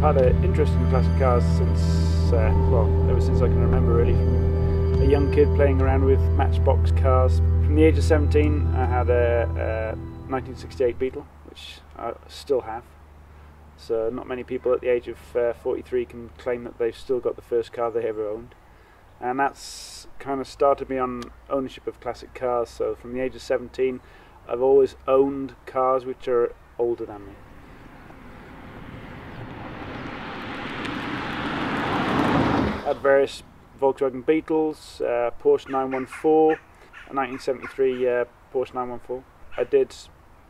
had an interest in classic cars since, well, ever since I can remember really, from a young kid playing around with matchbox cars. From the age of 17 I had a 1968 Beetle, which I still have. So not many people at the age of 43 can claim that they've still got the first car they ever owned. And that's kind of started me on ownership of classic cars. So from the age of 17 I've always owned cars which are older than me. I had various Volkswagen Beetles, Porsche 914, a 1973 Porsche 914. I did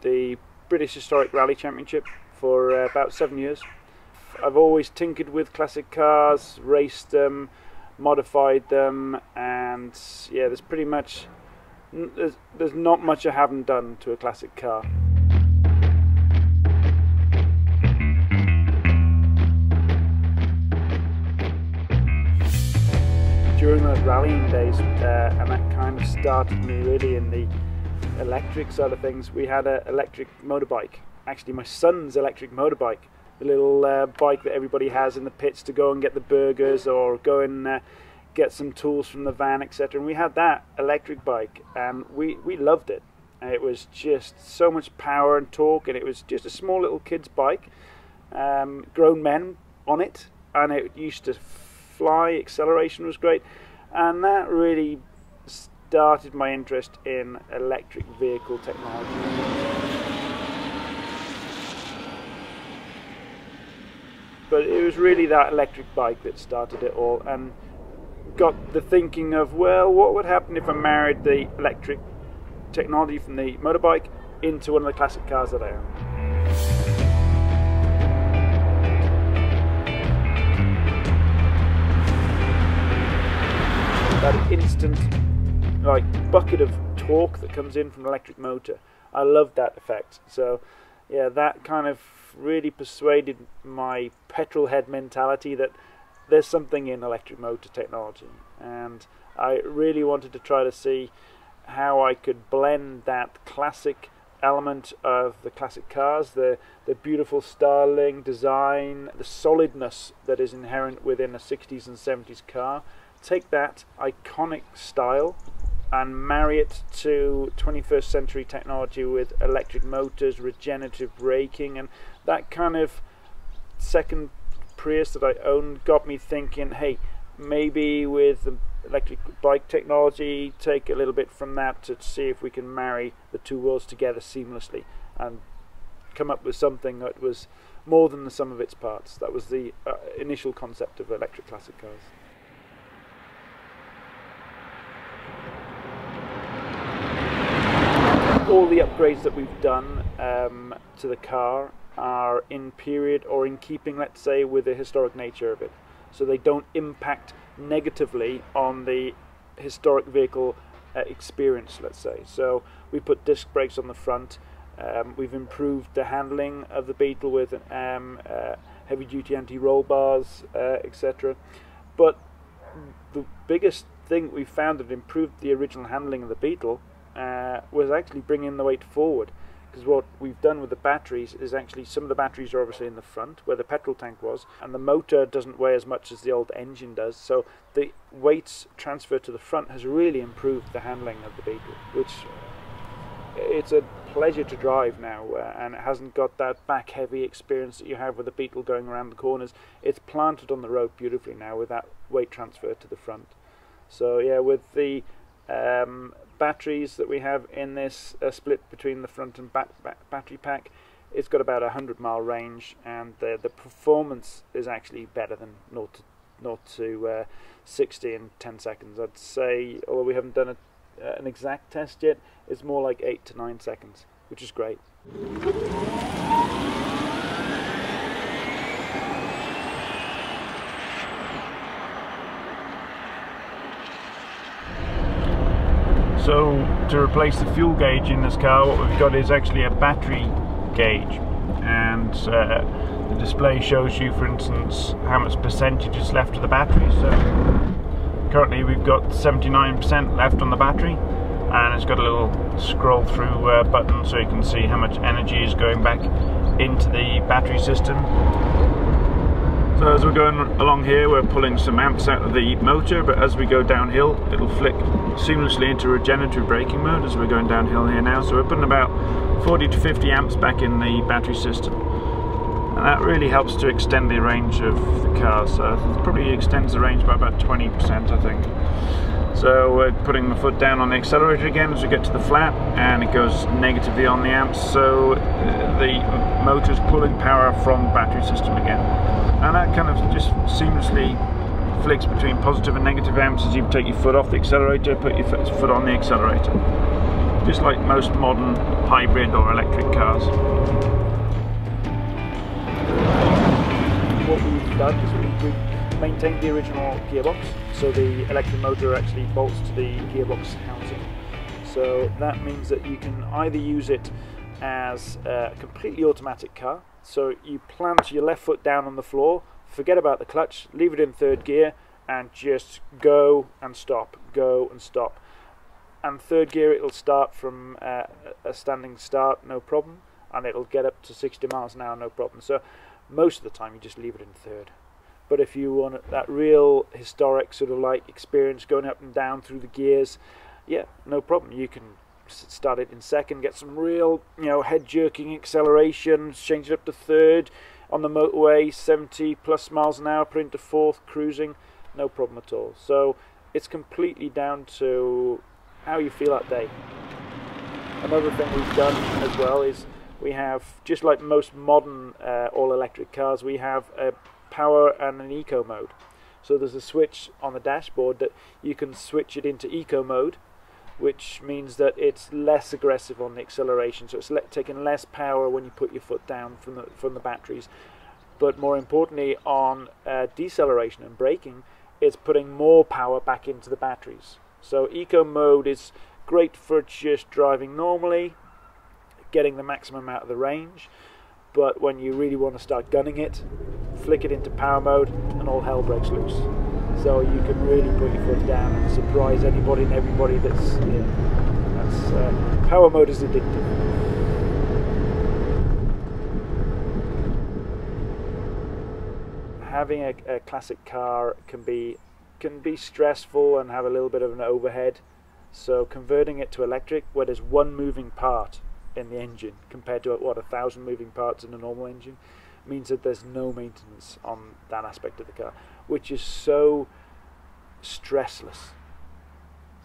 the British Historic Rally Championship for about 7 years. I've always tinkered with classic cars, raced them, modified them, and yeah, there's pretty much there's not much I haven't done to a classic car. During those rallying days, and that kind of started me really in the electric side of things. We had an electric motorbike, actually my son's electric motorbike, the little bike that everybody has in the pits to go and get the burgers or go and get some tools from the van, etc. And we had that electric bike, and we loved it. It was just so much power and torque, and it was just a small little kid's bike, grown men on it, and it used to fly, acceleration was great, and that really started my interest in electric vehicle technology. But it was really that electric bike that started it all, and got the thinking of, well, what would happen if I married the electric technology from the motorbike into one of the classic cars that I own. That instant bucket of torque that comes in from an electric motor, I loved that effect. So yeah, that kind of really persuaded my petrol head mentality that there's something in electric motor technology, and I really wanted to try to see how I could blend that classic element of the classic cars, the beautiful styling, design, the solidness that is inherent within a 60s and 70s car, take that iconic style and marry it to 21st century technology with electric motors, regenerative braking, and that kind of second Prius that I owned got me thinking, hey, maybe with the electric bike technology, take a little bit from that to see if we can marry the two worlds together seamlessly and come up with something that was more than the sum of its parts. That was the initial concept of electric classic cars. All the upgrades that we've done to the car are in period or in keeping, let's say, with the historic nature of it, so they don't impact negatively on the historic vehicle experience, let's say. So we put disc brakes on the front, we've improved the handling of the Beetle with heavy duty anti-roll bars, etc. But the biggest thing we found that improved the original handling of the Beetle was actually bringing the weight forward, because what we've done with the batteries is actually some of the batteries are obviously in the front where the petrol tank was, and the motor doesn't weigh as much as the old engine does, so the weights transfer to the front has really improved the handling of the Beetle, which it's a pleasure to drive now, and it hasn't got that back heavy experience that you have with the Beetle going around the corners. It's planted on the road beautifully now with that weight transfer to the front. So yeah, with the batteries that we have in this split between the front and back battery pack, it's got about a 100-mile range, and the performance is actually better than 0 to 60 in 10 seconds. I'd say, although we haven't done an exact test yet, it's more like 8 to 9 seconds, which is great. So to replace the fuel gauge in this car, what we've got is actually a battery gauge, and the display shows you, for instance, how much percentage is left of the battery. So currently we've got 79% left on the battery, and it's got a little scroll through button so you can see how much energy is going back into the battery system. So as we're going along here, we're pulling some amps out of the motor, but as we go downhill, it'll flick seamlessly into regenerative braking mode as we're going downhill here now. So we're putting about 40 to 50 amps back in the battery system. And that really helps to extend the range of the car. So it probably extends the range by about 20%, I think. So we're putting my foot down on the accelerator again as we get to the flat, and it goes negatively on the amps, so the motor's pulling power from the battery system again. And that kind of just seamlessly flicks between positive and negative amps as you take your foot off the accelerator, put your foot on the accelerator. Just like most modern hybrid or electric cars. What we've done is we've maintained the original gearbox, so the electric motor actually bolts to the gearbox housing. So that means that you can either use it as a completely automatic car, so you plant your left foot down on the floor, forget about the clutch, leave it in third gear and just go and stop, go and stop. And third gear it'll start from a standing start, no problem, and it'll get up to 60 miles an hour, no problem. So most of the time you just leave it in third. But if you want that real historic sort of like experience going up and down through the gears, yeah, no problem. You can start it in second, get some real, head jerking acceleration, change it up to third on the motorway, 70 plus miles an hour, put into fourth, cruising, no problem at all. So it's completely down to how you feel that day. Another thing we've done as well is we have, just like most modern all-electric cars, we have a power and an eco mode. So there's a switch on the dashboard that you can switch it into eco mode, which means that it's less aggressive on the acceleration, so it's taking less power when you put your foot down from the batteries. But more importantly, on deceleration and braking, it's putting more power back into the batteries. So eco mode is great for just driving normally, getting the maximum out of the range. But when you really want to start gunning it, flick it into power mode and all hell breaks loose. So you can really put your foot down and surprise anybody and everybody that's, power mode is addictive. Having a classic car can be stressful and have a little bit of an overhead. So converting it to electric, where there's one moving part in the engine compared to 1,000 moving parts in a normal engine, means that there's no maintenance on that aspect of the car, which is so stressless.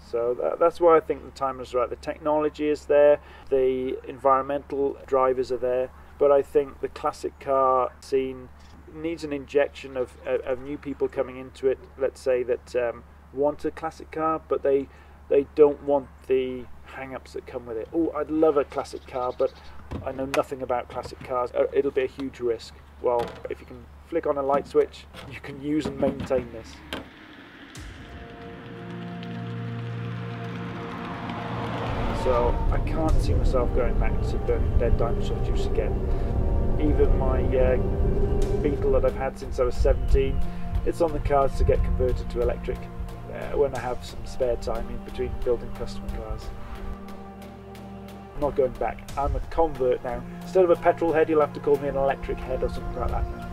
So that's why I think the time is right. The technology is there, the environmental drivers are there, but I think the classic car scene needs an injection of new people coming into it, let's say, that want a classic car, but they don't want the hang-ups that come with it. Oh, I'd love a classic car, but I know nothing about classic cars. It'll be a huge risk. Well, if you can flick on a light switch, you can use and maintain this. So I can't see myself going back to burning dead dinosaur juice again. Even my Beetle that I've had since I was 17, it's on the cards to get converted to electric when I have some spare time in between building customer cars. I'm not going back. I'm a convert now. Instead of a petrol head, you'll have to call me an electric head or something like that.